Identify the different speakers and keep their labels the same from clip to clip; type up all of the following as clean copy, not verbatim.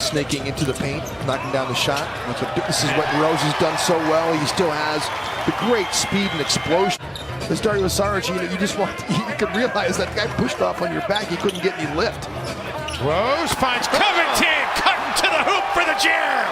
Speaker 1: snaking into the paint, knocking down the shot. This is what Rose has done so well. He still has the great speed and explosion. As Dario Saric, you could realize that guy pushed off on your back. He couldn't get any lift.
Speaker 2: Rose finds Covington, cutting to the hoop for the jam.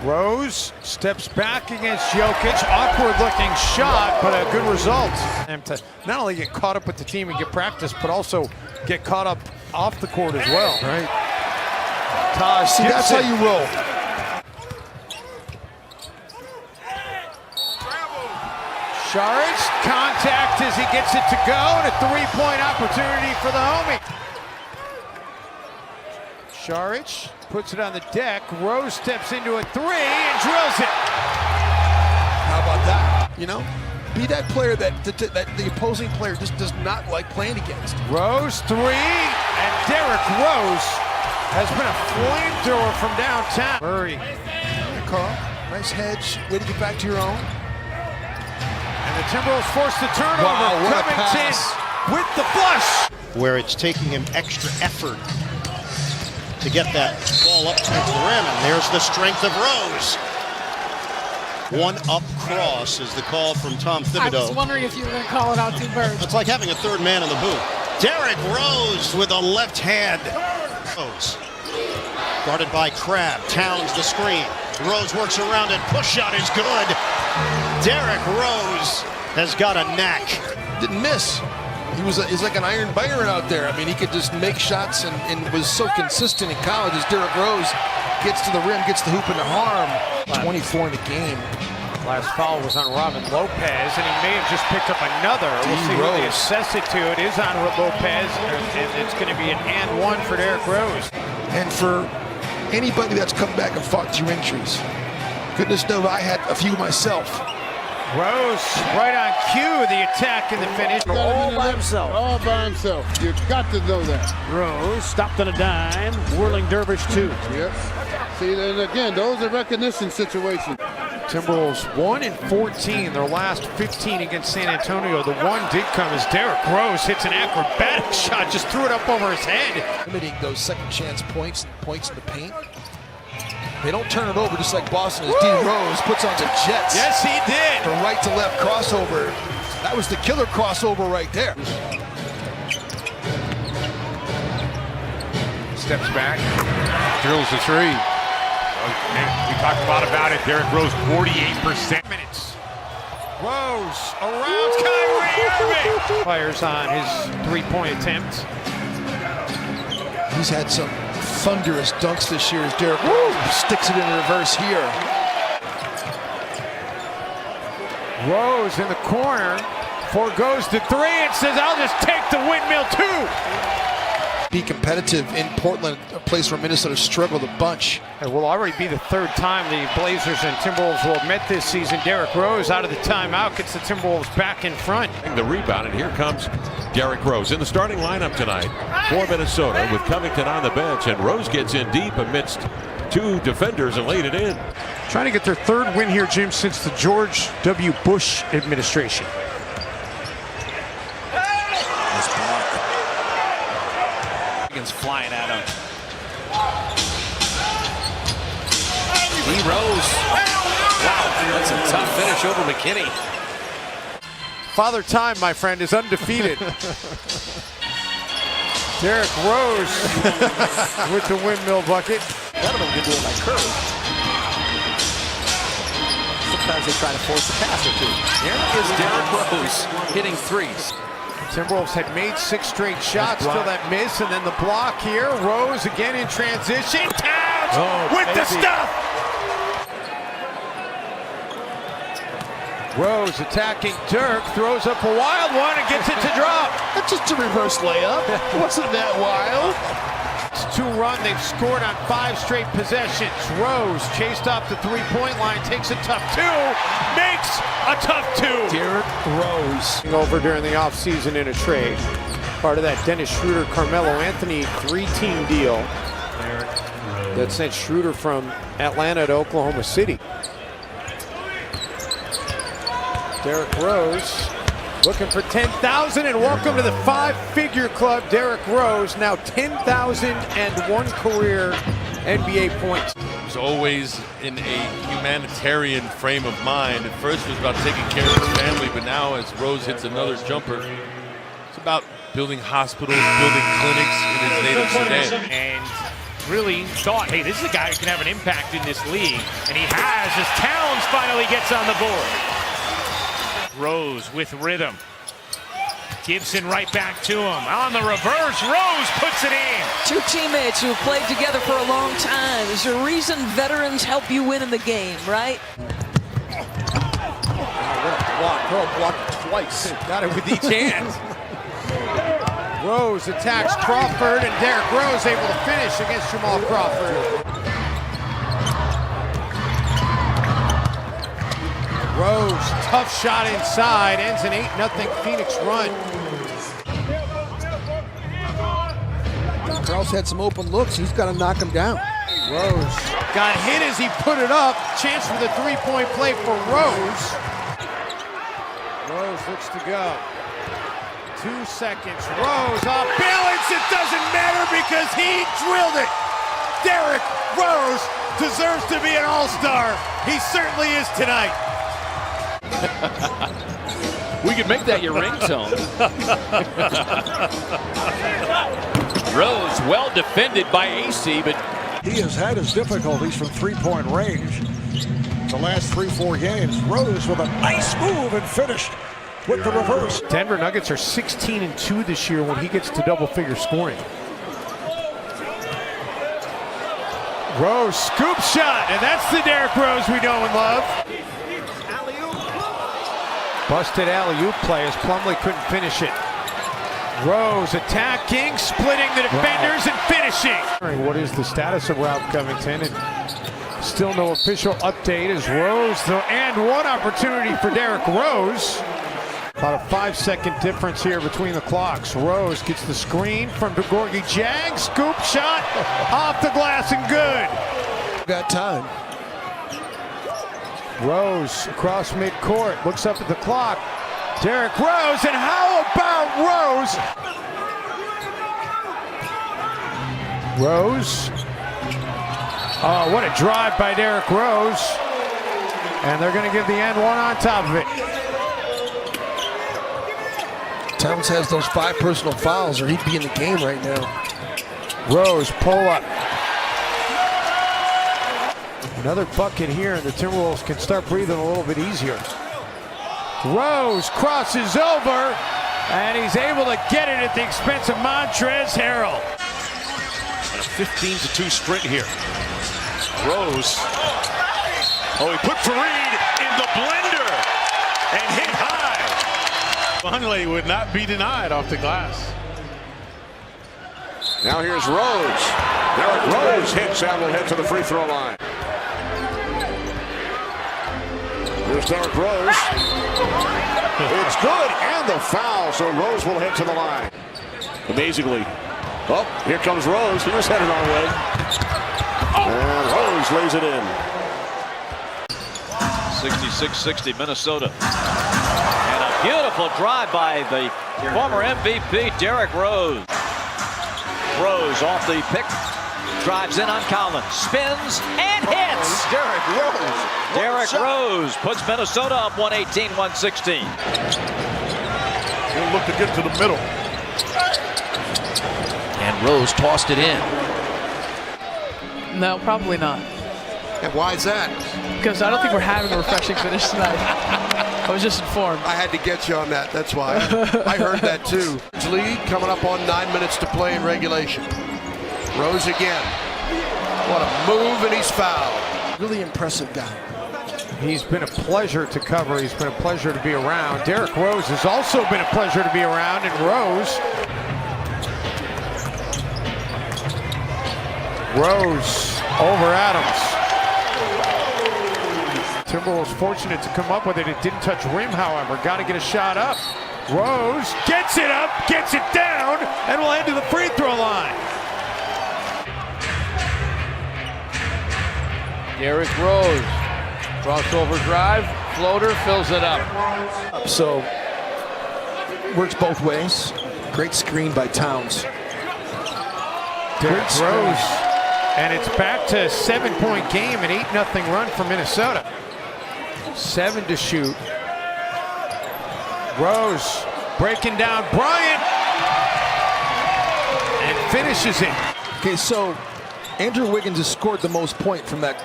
Speaker 2: Rose steps back against Jokic. Awkward looking shot, but a good result. And to not only get caught up with the team and get practice, but also get caught up off the court as well.
Speaker 1: Right.
Speaker 2: Taj,
Speaker 1: see, that's how you roll.
Speaker 2: Saric, contact as he gets it to go, and a three-point opportunity for the homie. Saric puts it on the deck. Rose steps into a three and drills it.
Speaker 1: How about that? You know, be that player that the opposing player just does not like playing against.
Speaker 2: Rose three, and Derrick Rose has been a flamethrower from downtown. Murray.
Speaker 1: Carl, nice hedge. Way to get back to your own.
Speaker 2: And the Timberwolves forced the turnover.
Speaker 1: Wow, what a
Speaker 2: Covington
Speaker 1: pass.
Speaker 2: with the flush.
Speaker 3: Where it's taking him extra effort to get that ball up towards the rim, and there's the strength of Rose. One up cross is the call from Tom Thibodeau.
Speaker 4: I was wondering if you were going to call it out too, Bird.
Speaker 3: It's like having a third man in the booth. Derrick Rose with a left hand. Rose. Guarded by Crabbe. Towns the screen. Rose works around it. Push shot is good. Derrick Rose has got a knack.
Speaker 1: Didn't miss. He's like an Iron Byron out there. I mean, he could just make shots and was so consistent in college as Derrick Rose gets to the rim, gets the hoop into harm. 24 in the game.
Speaker 2: Last foul was on Robin Lopez, and he may have just picked up another. We'll see who they assess it to. It is on Lopez, and it's going to be an and one for Derrick Rose.
Speaker 1: And for anybody that's come back and fought through injuries, goodness knows I had a few myself.
Speaker 2: Rose right on cue, the attack and the finish.
Speaker 5: All by himself. All by himself. You've got to know that.
Speaker 6: Rose stopped on a dime. Whirling Dervish too.
Speaker 5: Yep. See, and again, those are recognition situations.
Speaker 2: Timberwolves 1-14, their last 15 against San Antonio. The one did come as Derrick Rose hits an acrobatic shot, just threw it up over his head.
Speaker 1: Limiting those second chance points in the paint. They don't turn it over just like Boston as D. Rose puts on the Jets.
Speaker 2: Yes, he did.
Speaker 1: The right to left crossover. That was the killer crossover right there.
Speaker 7: Steps back, drills the three. We talked a lot about it. Derrick Rose, 48%.
Speaker 2: Minutes. Rose around Kyrie Irving. Fires on his three-point attempt.
Speaker 1: He's had some thunderous dunks this year as Derrick Rose sticks it in reverse here.
Speaker 2: Rose in the corner, forgoes the three and says, I'll just take the windmill too.
Speaker 1: Be competitive in Portland, a place where Minnesota struggled a bunch.
Speaker 2: It will already be the third time the Blazers and Timberwolves will have met this season. Derrick Rose out of the timeout gets the Timberwolves back in front.
Speaker 8: The rebound, and here comes Derrick Rose in the starting lineup tonight for Minnesota with Covington on the bench, and Rose gets in deep amidst two defenders and laid it in.
Speaker 6: Trying to get their third win here, Jim, since the George W. Bush administration.
Speaker 1: Nice block.
Speaker 9: Flying at him. D. Rose. Wow, that's a tough finish over McKinney.
Speaker 2: Father Time, my friend, is undefeated. Derrick Rose with the windmill bucket.
Speaker 1: One of them can do it like Curry.
Speaker 9: Sometimes they try to force a pass or two. Here is Derrick Rose hitting threes.
Speaker 2: Timberwolves had made 6 straight shots till that miss, and then the block here. Rose again in transition. Towns with the stuff. Rose attacking Dirk, throws up a wild one and gets it to drop.
Speaker 1: That's just a reverse layup. It wasn't that wild.
Speaker 2: It's 2-run. They've scored on 5 straight possessions. Rose chased off the three-point line, takes a tough 2, makes a tough 2.
Speaker 1: Derrick Rose.
Speaker 2: Over during the offseason in a trade. Part of that Dennis Schroeder, Carmelo Anthony 3-team deal that sent Schroeder from Atlanta to Oklahoma City. Derrick Rose Looking for 10,000, and welcome to the five-figure club, Derrick Rose. Now 10,001 career NBA points.
Speaker 10: He's always in a humanitarian frame of mind. At first it was about taking care of his family, but now as Rose hits another jumper, it's about building hospitals, building clinics in his native Sudan.
Speaker 7: And really thought, hey, this is a guy who can have an impact in this league. And he has as Towns finally gets on the board. Rose with rhythm. Gibson right back to him. On the reverse, Rose puts it in.
Speaker 11: Two teammates who have played together for a long time. There's a reason veterans help you win in the game, right?
Speaker 1: Blocked twice.
Speaker 2: Got it with each hand. Rose attacks Crawford, and Derrick Rose able to finish against Jamal Crawford. Rose, tough shot inside, ends an 8-0 Phoenix run.
Speaker 1: Krause had some open looks. He's got to knock him down.
Speaker 2: Rose got hit as he put it up. Chance for the three-point play for Rose. Rose looks to go. 2 seconds. Rose off balance. It doesn't matter because he drilled it. Derrick Rose deserves to be an all-star. He certainly is tonight.
Speaker 9: We could make that your ringtone. Rose well defended by AC, but
Speaker 6: He has had his difficulties from three-point range the last 3-4 games. Rose with a nice move and finished with the reverse.
Speaker 2: Denver Nuggets are 16-2 this year when he gets to double-figure scoring. Rose scoop shot, and that's the Derrick Rose we know and love. Busted alley-oop play as Plumlee couldn't finish it. Rose attacking, splitting the defenders and finishing. What is the status of Ralph Covington? And still no official update as Rose, and one opportunity for Derrick Rose. About a 5-second difference here between the clocks. Rose gets the screen from DeGorgie Jag, scoop shot off the glass and good.
Speaker 1: Got time.
Speaker 2: Rose across midcourt, looks up at the clock. Derrick Rose, and how about Rose? Rose. Oh, what a drive by Derrick Rose. And they're going to give the N1 on top of it.
Speaker 1: Towns has those 5 personal fouls or he'd be in the game right now.
Speaker 2: Rose, pull up. Another bucket here, and the Timberwolves can start breathing a little bit easier. Rose crosses over, and he's able to get it at the expense of Montrezl Harrell.
Speaker 8: A 15-2 sprint here. Rose. Oh, he put Fareed in the blender and hit high.
Speaker 10: Vonleh would not be denied off the glass.
Speaker 6: Now here's Rose. Derrick Rose hits and will head to the free throw line. Here's Derrick Rose. It's good, and the foul, so Rose will head to the line. Amazingly. Oh, here comes Rose. He was headed our way. And Rose lays it in.
Speaker 9: 66-60 Minnesota. And a beautiful drive by the former MVP, Derrick Rose. Rose off the pick. Drives in on Collins, spins, and hits!
Speaker 1: Derrick Rose.
Speaker 9: Derrick Rose puts Minnesota up 118-116.
Speaker 10: He'll look to get to the middle.
Speaker 9: And Rose tossed it in.
Speaker 4: No, probably not.
Speaker 1: And why is that?
Speaker 4: Because I don't think we're having a refreshing finish tonight. I was just informed.
Speaker 1: I had to get you on that, that's why. I heard that too. Lead coming up on 9 minutes to play in regulation. Rose again. What a move, and he's fouled. Really impressive guy.
Speaker 2: He's been a pleasure to cover. He's been a pleasure to be around. Derrick Rose has also been a pleasure to be around, and Rose over Adams. Timberwolves fortunate to come up with it. It didn't touch rim, however. Got to get a shot up. Rose gets it up, gets it down, and will head to the free throw line.
Speaker 12: Derrick Rose, crossover drive, floater, fills it up.
Speaker 1: So works both ways. Great screen by Towns.
Speaker 2: Derrick Rose, and it's back to a 7-point game, an 8-0 run for Minnesota. 7 to shoot. Rose breaking down Bryant and finishes it.
Speaker 1: Okay, so Andrew Wiggins has scored the most points from that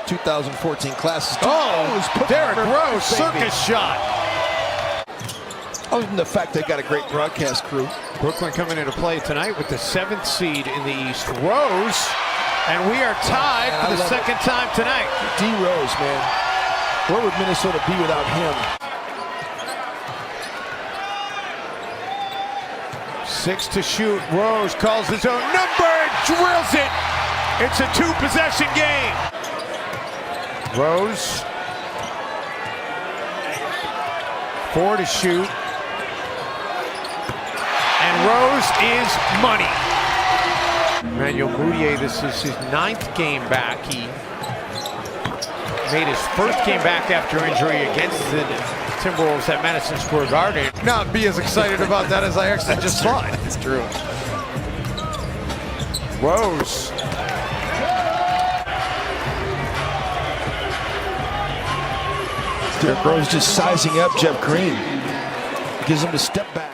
Speaker 1: 2014 class.
Speaker 2: Derrick Rose, circus shot.
Speaker 1: Other than the fact they got a great broadcast crew.
Speaker 2: Brooklyn coming into play tonight with the 7th seed in the East. Rose, and we are tied for the second time tonight.
Speaker 1: D. Rose, man. Where would Minnesota be without him?
Speaker 2: 6 to shoot. Rose calls his own number and drills it. It's a 2-possession game. Rose. 4 to shoot. And Rose is money. Emmanuel Mudiay, this is his 9th game back. He made his first game back after injury against the Timberwolves at Madison Square Garden. Not be as excited about that as I actually just thought.
Speaker 1: It's true.
Speaker 2: Rose.
Speaker 1: Derrick Rose just sizing up Jeff Green. Gives him to step back.